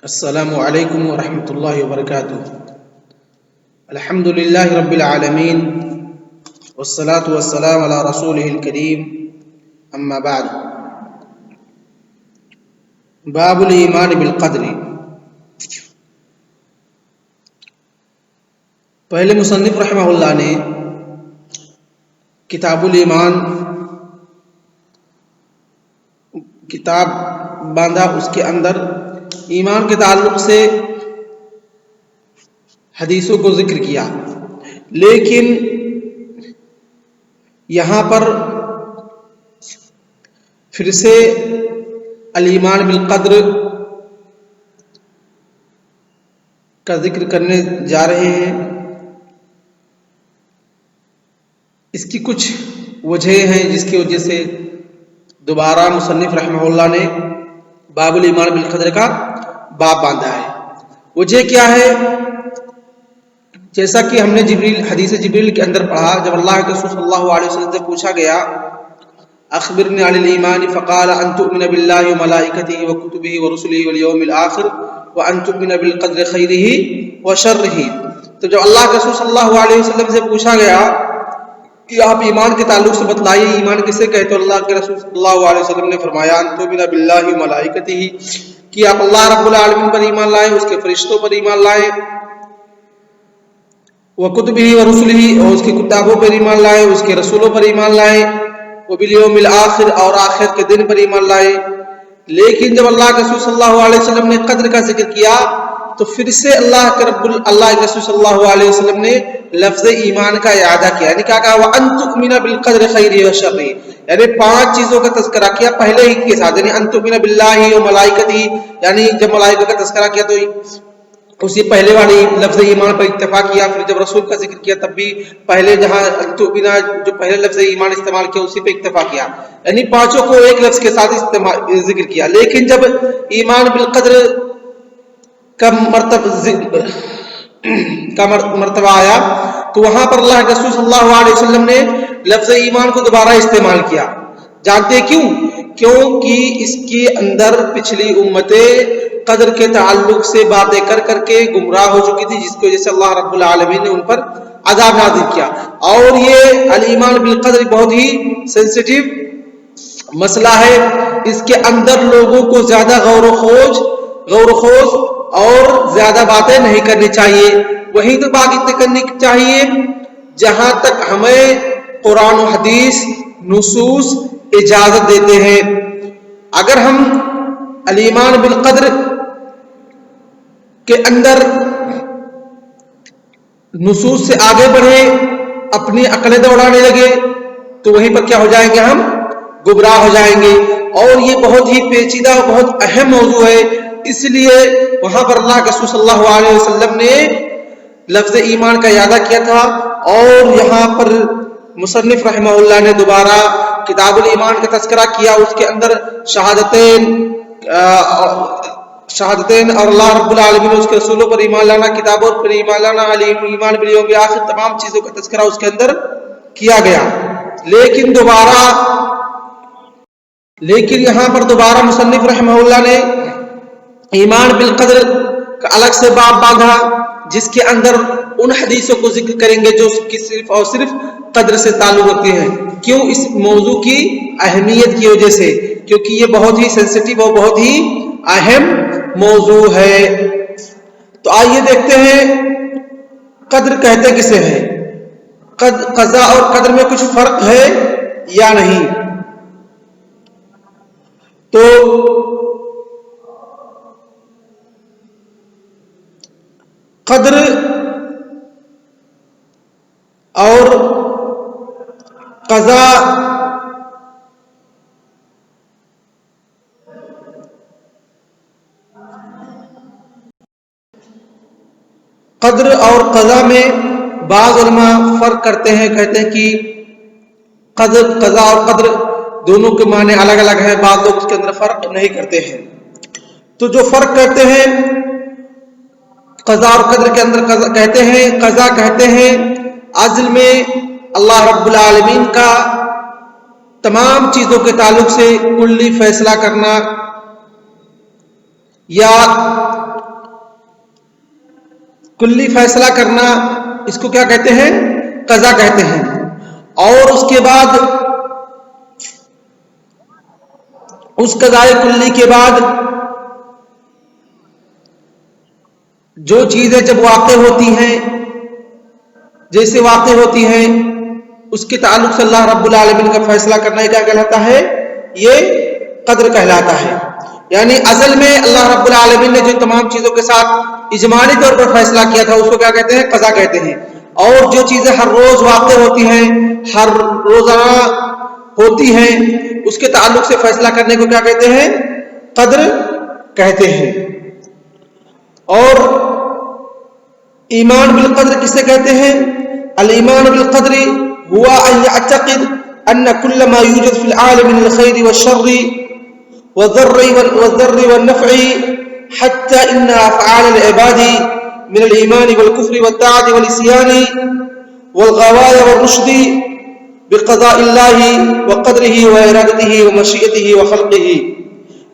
السلام علیکم ورحمۃ اللہ وبرکاتہ۔ الحمد للہ رب العالمین والصلاة والسلام علی رسولہ الکریم، اما بعد۔ باب الایمان بالقدر۔ پہلے مصنف رحمہ اللہ نے کتاب الایمان کتاب باندھا، اس کے اندر ایمان کے تعلق سے حدیثوں کو ذکر کیا، لیکن یہاں پر پھر سے الایمان بالقدر کا ذکر کرنے جا رہے ہیں۔ اس کی کچھ وجہ ہیں جس کی وجہ سے دوبارہ مصنف رحمہ اللہ نے باب الایمان بالقدر کا باب باندھا ہے۔ وجہ کیا ہے؟ جیسا کہ ہم نے حدیث جبریل کے اندر پڑھا، جب اللہ کے رسول صلی اللہ علیہ وسلم سے پوچھا گیا اخبرنی عن الایمان فقال ان تؤمن باللہ وملائکتہ وکتبہ ورسلہ والیوم الآخر وان تؤمن بالقدر خیرہ وشرہ۔ تو جب اللہ کے رسول صلی اللہ علیہ وسلم سے پوچھا گیا کہ آپ ایمان کے تعلق سے بتلائیے، ایمان کسے کہتے ہیں؟ اللہ کے رسول صلی اللہ علیہ وسلم نے فرمایا ان تؤمن باللہ وملائکتہ، کہ آپ اللہ رب العالمین پر ایمان لائیں، اس کے فرشتوں پر ایمان لائیں، وکتبہ ورسلہ، اور اس کی کتابوں پر ایمان لائیں، اس کے رسولوں پر ایمان لائیں، وبالیوم الآخر، اور آخرت کے دن پر ایمان لائیں۔ لیکن جب اللہ کے رسول صلی اللہ علیہ وسلم نے قدر کا ذکر کیا تو پھر سے اللہ کے رسول صلی اللہ علیہ وسلم نے لفظ ایمان کا اعادہ کیا، یعنی کیا کہا؟ وَأَن تُؤْمِنَ بِالْقَدْرِ خَيْرِهِ وَشَرِّهِ، یعنی 5 چیزوں کا تذکرہ کیا پہلے ہی کے ساتھ، یعنی ان تؤمن باللہ وملائکتہ، یعنی جب ملائکہ کا تذکرہ کیا تو اسی پہلے والی لفظ ایمان پر اکتفا کیا، پھر جب رسول کا ذکر کیا تب بھی پہلے جہاں ان تؤمن جو پہلے لفظ ایمان استعمال کیا اسی پہ اکتفا کیا، یعنی 5 کو ایک لفظ کے ساتھ ذکر کیا۔ لیکن جب ایمان بالقدر کا مرتبہ آیا تو وہاں پر اللہ کے رسول صلی اللہ علیہ وسلم نے لفظ ایمان کو دوبارہ استعمال کیا۔ جانتے کیوں؟ کیونکہ اس کے اندر پچھلی امتیں قدر کے تعلق سے باتیں کر کر کے گمراہ ہو چکی تھی، جس کی وجہ سے اللہ رب العالمین نے ان پر عذاب نازل کیا۔ اور یہ الایمان بالقدر بہت ہی سینسیٹیو مسئلہ ہے، اس کے اندر لوگوں کو زیادہ غور و خوض اور زیادہ باتیں نہیں کرنی چاہیے، وہیں تو بات کرنی چاہیے جہاں تک ہمیں قرآن و حدیث نصوص اجازت دیتے ہیں۔ اگر ہم الایمان بالقدر کے اندر نصوص سے آگے بڑھے، اپنی عقلیں دوڑانے لگے تو وہیں پر کیا ہو جائیں گے؟ ہم گمراہ ہو جائیں گے۔ اور یہ بہت ہی پیچیدہ اور بہت اہم موضوع ہے، اس لیے وہاں پر اللہ کے رسول صلی اللہ علیہ وسلم نے لفظ ایمان کا اعادہ کیا تھا، اور یہاں پر مصنف رحمہ اللہ نے دوبارہ کتاب الایمان کا تذکرہ کیا، اس کے اندر شہادتین اور اللہ رب العالمین اس کے رسولوں پر ایمان لانا، کتابوں پر ایمان لانا، ایمان بالیوم الآخر، تمام چیزوں کا تذکرہ اس کے اندر کیا گیا۔ لیکن یہاں پر دوبارہ مصنف رحمہ اللہ نے ایمان بالقدر کا الگ سے باب باندھا، جس کے اندر ان حدیثوں کو ذکر کریں گے جو صرف اور صرف قدر سے تعلق رکھتے ہیں۔ کیوں؟ اس موضوع کی اہمیت کی وجہ سے، کیونکہ یہ بہت ہی سینسیٹیو اور بہت ہی اہم موضوع ہے۔ تو آئیے دیکھتے ہیں قدر کہتے کسے ہیں، قضاء اور قدر میں کچھ فرق ہے یا نہیں۔ تو قدر اور قضاء قدر اور قضاء میں بعض علماء فرق کرتے ہیں، کہتے ہیں کہ قضاء اور قدر دونوں کے معنی الگ الگ ہیں، بعض لوگ اس کے اندر فرق نہیں کرتے ہیں۔ تو جو فرق کرتے ہیں قضاء اور قدر کے اندر کہتے ہیں، قضاء کہتے ہیں عدل میں اللہ رب العالمین کا تمام چیزوں کے تعلق سے کلی فیصلہ کرنا، یا کلی فیصلہ کرنا اس کو کیا کہتے ہیں؟ قضا کہتے ہیں. اور اس کے بعد اس قضائے کلی کے بعد جو چیزیں جب واقع ہوتی ہیں، جیسے واقع ہوتی ہیں، اس کے تعلق سے اللہ رب العالمین کا فیصلہ کرنا یہ کیا کہلاتا ہے؟ یہ قدر کہلاتا ہے. یعنی ازل میں اللہ رب العالمین نے جو تمام چیزوں کے ساتھ اجمالی طور پر فیصلہ کیا تھا اس کو کیا کہتے ہیں؟ قضا کہتے ہیں. اور جو چیزیں ہر روز واقع ہوتی ہیں، ہر روزانہ ہوتی ہیں، اس کے تعلق سے فیصلہ کرنے کو کیا کہتے ہیں؟ قدر کہتے ہیں. اور ایمان بالقدر کسے کہتے ہیں؟ الایمان بالقدر هو ان يعتقد ان كل ما يوجد في العالم من الخير والشر والضر والنفع حتى ان افعال العباد من الايمان والكفر والطاعه والعصيان والغوايا والرشد بقضاء الله وقدره وارادته ومشيئته وخلقه.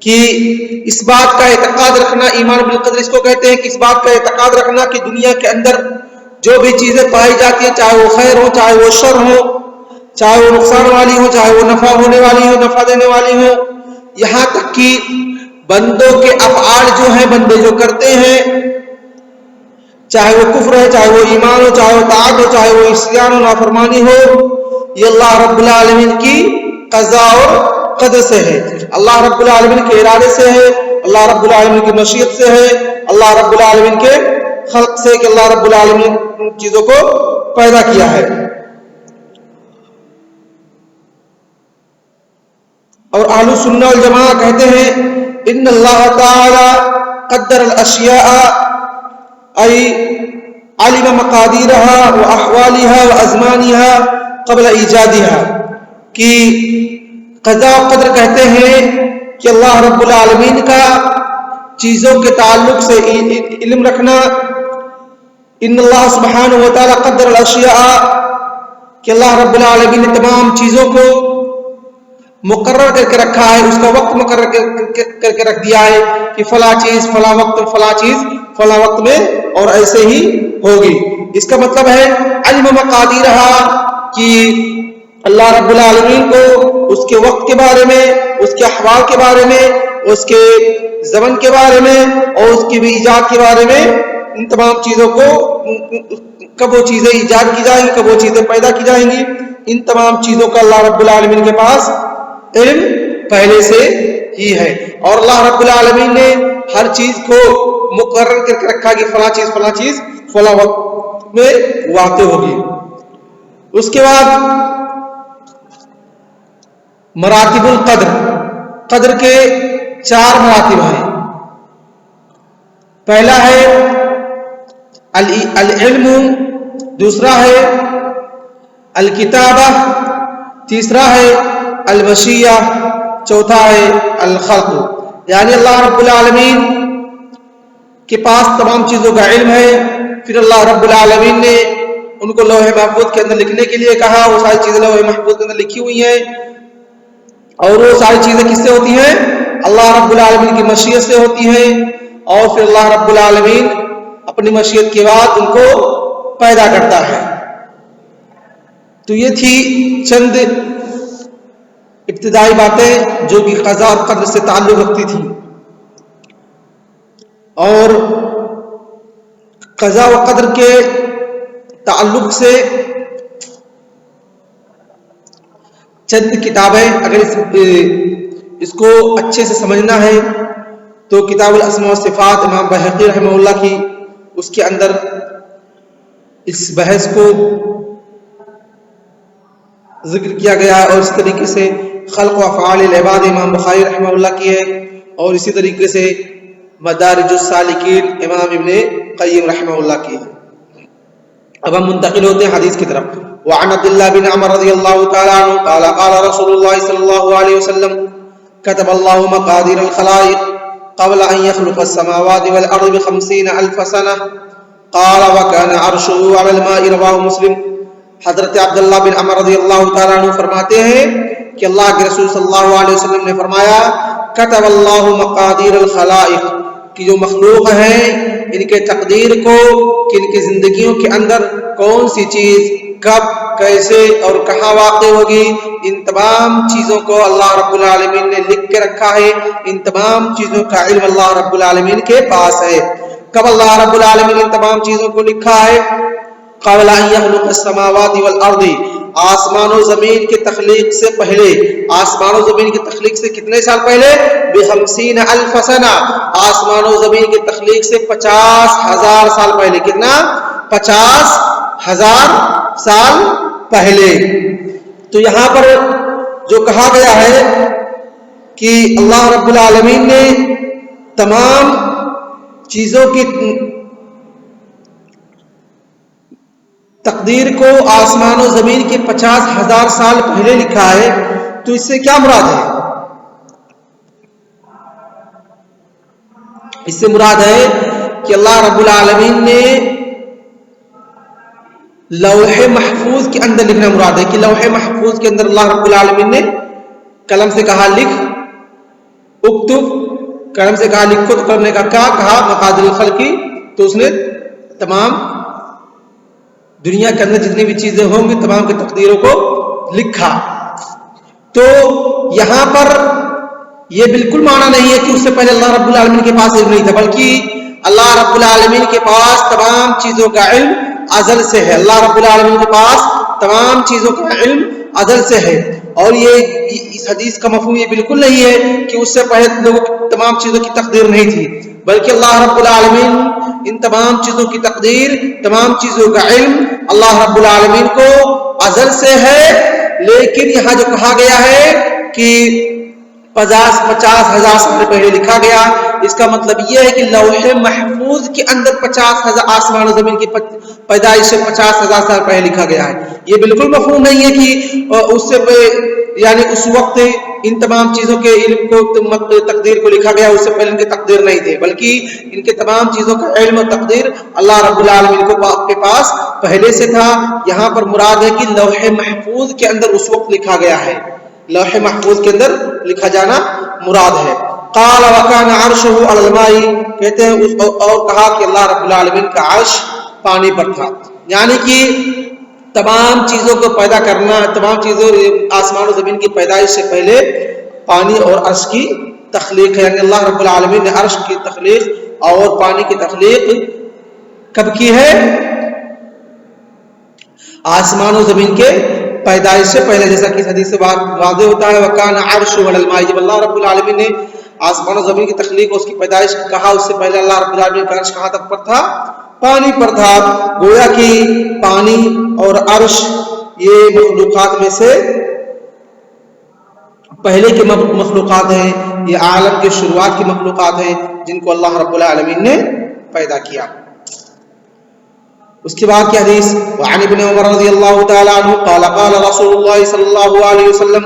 کہ اس بات کا اعتقاد رکھنا، ایمان بالقدر اس کو کہتے ہیں کہ اس بات کا اعتقاد رکھنا کہ دنیا کے اندر جو بھی چیزیں پائی جاتی ہیں، چاہے وہ خیر ہو، چاہے وہ شر ہو، چاہے وہ نقصان والی ہو، چاہے وہ نفع ہونے والی ہو، نفع دینے والی ہو، یہاں تک کہ بندوں کے افعال جو ہیں، بندے جو کرتے ہیں، چاہے وہ کفر ہے، چاہے وہ ایمان ہو، چاہے وہ طاعت ہو، چاہے وہ عصیان و نافرمانی ہو، یہ اللہ رب العالمین کی قضا اور قدر سے ہے. اللہ رب العالمین کے ارادے سے ہے، اللہ رب العالمین کی مشیت سے ہے، اللہ رب العالمین کے خلق سے کہ اللہ رب العالمین ان چیزوں کو پیدا کیا ہے. اور اہل السنہ والجماعہ کہتے ہیں ان اللہ تعالی قدر الاشیاء ای علم مقادیرها واحوالها وازمانها قبل ایجادها. کہ قضا و قدر کہتے ہیں کہ اللہ رب العالمین کا چیزوں کے تعلق سے علم رکھنا. ان اللہ سبحانہ و تعالی قدر الاشیاء کہ اللہ رب العالمین نے تمام چیزوں کو مقرر کر کے رکھا ہے، اس کا وقت مقرر کر کے رکھ دیا ہے کہ فلاں چیز فلاں وقت، فلاں چیز فلاں وقت میں اور ایسے ہی ہوگی. اس کا مطلب ہے علم مقادیرها کہ اللہ رب العالمین کو اس کے وقت کے بارے میں، اس کے احوال کے بارے میں، اس کے زمن کے بارے میں اور اس کی بھی ایجاد کے بارے میں، ان تمام چیزوں کو کب وہ چیزیں ایجاد کی جائیں گی، کب وہ چیزیں پیدا کی جائیں گی، ان تمام چیزوں کا اللہ رب العالمین کے پاس علم پہلے سے ہی ہے. اور اللہ رب العالمین نے ہر چیز کو مقرر کر کے رکھا کہ فلاں چیز فلاں چیز فلاں وقت میں واقع ہوگی. اس کے بعد مراتب القدر، قدر کے 4 مراتب ہیں. پہلا ہے العلم، دوسرا ہے الکتابہ، تیسرا ہے المشیہ، چوتھا ہے الخلق. یعنی اللہ رب العالمین کے پاس تمام چیزوں کا علم ہے، پھر اللہ رب العالمین نے ان کو لوح محفوظ کے اندر لکھنے کے لیے کہا، وہ ساری چیزیں لوح محفوظ کے اندر لکھی ہوئی ہیں. اور وہ ساری چیزیں کس سے ہوتی ہیں؟ اللہ رب العالمین کی مشیت سے ہوتی ہیں. اور پھر اللہ رب العالمین اپنی مشیت کے بعد ان کو پیدا کرتا ہے. تو یہ تھی چند ابتدائی باتیں جو کہ قضا اور قدر سے تعلق رکھتی تھی. اور قضا و قدر کے تعلق سے چند کتابیں، اگر اس کو اچھے سے سمجھنا ہے تو کتاب الاسماء والصفات امام بہقی رحمہ اللہ کی، اس کے اندر اس بحث کو ذکر کیا گیا ہے. اور اس طریقے سے خلق و افعال العباد امام بخاری رحمہ اللہ کی ہے. اور اسی طریقے سے مدارج السالکین امام ابن قیم رحمہ اللہ کی ہے. اب ہم منتقل ہوتے ہیں حدیث کی طرف. وعن عبد الله بن عمر رضي الله تعالى عنه قال قال رسول الله صلى الله عليه وسلم كتب الله مقادير الخلائق قبل أن يخلق السماوات والأرض ب50,000 سنة قال وكان عرشه على الماء. رواه مسلم. حضرت عبداللہ بن عمر رضی اللہ تعالیٰ عنہ فرماتے ہیں کہ اللہ کے رسول صلی اللہ علیہ وسلم نے فرمایا كتب الله مقادير الخلائق، کہ جو مخلوق ہیں ان کے تقدیر کو کہ ان کی زندگیوں کے اندر کون سی چیز کب کیسے اور کہاں واقع ہوگی، ان تمام چیزوں کو اللہ رب العالمین نے لکھ کے رکھا ہے. ان تمام چیزوں کا علم اللہ رب العالمین کے پاس ہے. کب اللہ رب العالمین نے ان تمام چیزوں کو لکھا ہے؟ قبل ان یخلق السماوات والارض، آسمان و زمین کی تخلیق سے پہلے. آسمان و زمین کی تخلیق سے کتنے سال پہلے؟ ب50 الف سنہ. آسمان و زمین کی تخلیق سے 50,000 سال پہلے. کتنا؟ 50,000 سال پہلے. تو یہاں پر جو کہا گیا ہے کہ اللہ رب العالمین نے تمام چیزوں کی تقدیر کو آسمان و زمین کے 50,000 سال پہلے لکھا ہے، تو اس سے کیا مراد ہے؟ اس سے مراد ہے کہ اللہ رب العالمین نے لوح محفوظ کے اندر لکھنا مراد ہے. کہ لوح محفوظ کے اندر اللہ رب العالمین نے قلم سے کہا لکھ، اکتب، قلم سے کہا لکھو، تو قلم نے کہا مقادیر الخلق کی، تو اس نے تمام دنیا کے اندر جتنی بھی چیزیں ہوں گی تمام کی تقدیروں کو لکھا. تو یہاں پر یہ بالکل معنی نہیں ہے کہ اس سے پہلے اللہ رب العالمین کے پاس علم نہیں تھا، بلکہ اللہ رب العالمین کے پاس تمام چیزوں کا علم ازل سے ہے. اللہ رب العالمین کے پاس تمام چیزوں کا علم ازل سے ہے. اور یہ اس حدیث کا مفہوم یہ بالکل نہیں ہے کہ اس سے پہلے لوگوں کی تمام چیزوں کی تقدیر نہیں تھی، بلکہ اللہ رب العالمین ان تمام چیزوں کی تقدیر، تمام چیزوں کا علم اللہ رب العالمین کو ازل سے ہے. لیکن یہاں جو کہا گیا ہے کہ 50,000 سال پہلے لکھا گیا، اس کا مطلب یہ ہے کہ لوح محفوظ کے اندر 50,000 آسمان و زمین کی پیدائش سے 50,000 سال پہلے لکھا گیا ہے. یہ بالکل مفہوم نہیں ہے کہ اس سے یعنی اس وقت ان تمام چیزوں کے علم کو تقدیر کو لکھا گیا، اس سے پہلے ان کی تقدیر نہیں تھی، بلکہ ان کے تمام چیزوں کا علم و تقدیر اللہ رب العالمین کے پاس پہلے سے تھا. یہاں پر مراد ہے کہ لوح محفوظ کے اندر اس وقت لکھا گیا ہے، لوح محفوظ کے اندر لکھا جانا مراد ہے. قال وكان عرشه على الماء، کہتے ہیں اور کہا کہ اللہ رب العالمین کا عرش پانی پر تھا. یعنی کہ تمام چیزوں کو پیدا کرنا، تمام چیزوں آسمان و زمین کی پیدائش سے پہلے پانی اور عرش کی تخلیق ہے. یعنی اللہ رب العالمین نے عرش کی تخلیق اور پانی کی تخلیق کب کی ہے؟ آسمان و زمین کے پیدائش سے پہلے، جیسا کہ اس حدیث سے واضح ہوتا ہے. وَكَانَ عَرْشُهُ عَلَى الْمَاءِ، جب اللہ رب العالمین نے آسمان و زمین کی تخلیق اور اس کی پیدائش کہا، اس سے پہلے اللہ رب العالمین کا عرش کہاں تک پر تھا؟ پانی پر تھا. گویا کہ پانی اور عرش یہ مخلوقات میں سے پہلے کے مخلوقات ہیں، یہ عالم کے شروعات کی مخلوقات ہیں جن کو اللہ رب العالمین نے پیدا کیا. اس کے بعد کی حدیث وعن ابن عمر رضی اللہ تعالی عنہ قال قال رسول اللہ صلی اللہ علیہ وسلم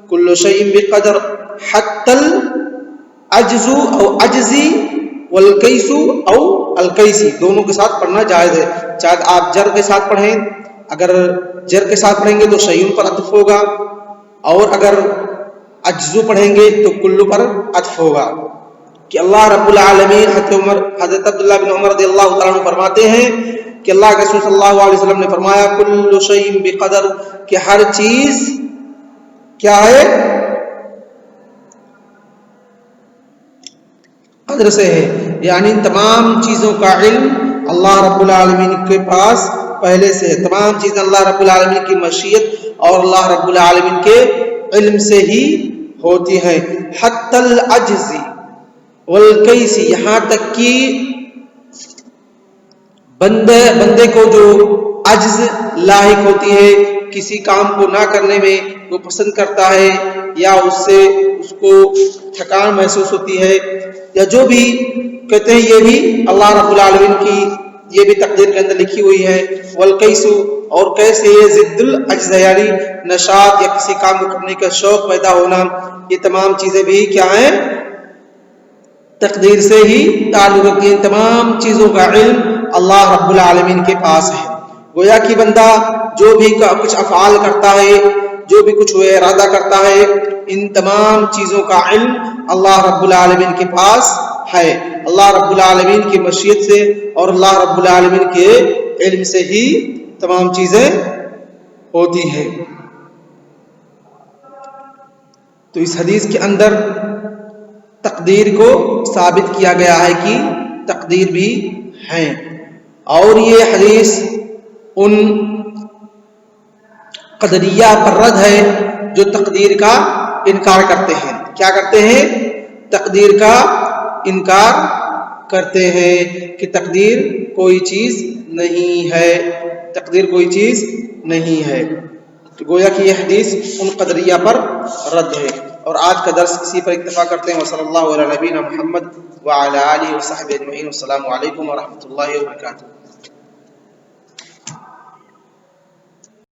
كل شيء بقدر حتى العجز او عجزی والکیس او الکیسی، دونوں کے ساتھ پڑھنا جائز ہے. چاہے آپ جر کے ساتھ پڑھیں، اگر جر کے ساتھ پڑھیں گے تو شیء پر عطف ہوگا، اور اگر عجزو پڑھیں گے تو کلو پر عطف ہوگا. کہ اللہ رب العالمین حضرت عبداللہ بن عمر رضی اللہ تعالیٰ عنہ فرماتے ہیں کہ اللہ کے رسول صلی اللہ علیہ وسلم نے فرمایا کل شیء بقدر، کہ ہر چیز کیا ہے؟ قدر سے ہے. یعنی تمام چیزوں کا علم اللہ رب العالمین کے پاس پہلے سے ہے. تمام چیزیں اللہ رب العالمین کی مشیت اور اللہ رب العالمین کے علم سے ہی ہوتی ہیں. حتی العجز والکیس، یہاں تک کہ بندے کو جو عجز لاحق ہوتی ہے، کسی کام کو نہ کرنے میں وہ پسند کرتا ہے، یا اس کو تھکان محسوس ہوتی ہے، یا جو بھی کہتے ہیں یہ بھی اللہ رب العالمین کی یہ بھی تقدیر کے اندر لکھی ہوئی ہے. والکیس، اور کیسے یہ ضد العجز، یعنی نشاط یا کسی کام کو کرنے کا شوق پیدا ہونا، یہ تمام چیزیں بھی کیا ہیں؟ تقدیر سے ہی تعلق رکھتی ہیں. تمام چیزوں کا علم اللہ رب العالمین کے پاس ہے. گویا کہ بندہ جو بھی کچھ افعال کرتا ہے، جو بھی کچھ وہ ارادہ کرتا ہے، ان تمام چیزوں کا علم اللہ رب العالمین کے پاس ہے. اللہ رب العالمین کی مشیت سے اور اللہ رب العالمین کے علم سے ہی تمام چیزیں ہوتی ہیں. تو اس حدیث کے اندر تقدیر کو ثابت کیا گیا ہے کہ تقدیر بھی ہے. اور یہ حدیث ان قدریہ پر رد ہے جو تقدیر کا انکار کرتے ہیں. کیا کرتے ہیں؟ تقدیر کا انکار کرتے ہیں کہ تقدیر کوئی چیز نہیں ہے، تقدیر کوئی چیز نہیں ہے. تو گویا کہ یہ حدیث ان قدریہ پر رد ہے. اور آج کا درس اسی پر اکتفا کرتے ہیں. وصلی اللہ علی نبینا محمد وعلی آلہ وصحبہ اجمعین. السلام علیکم ورحمۃ اللہ وبرکاتہ.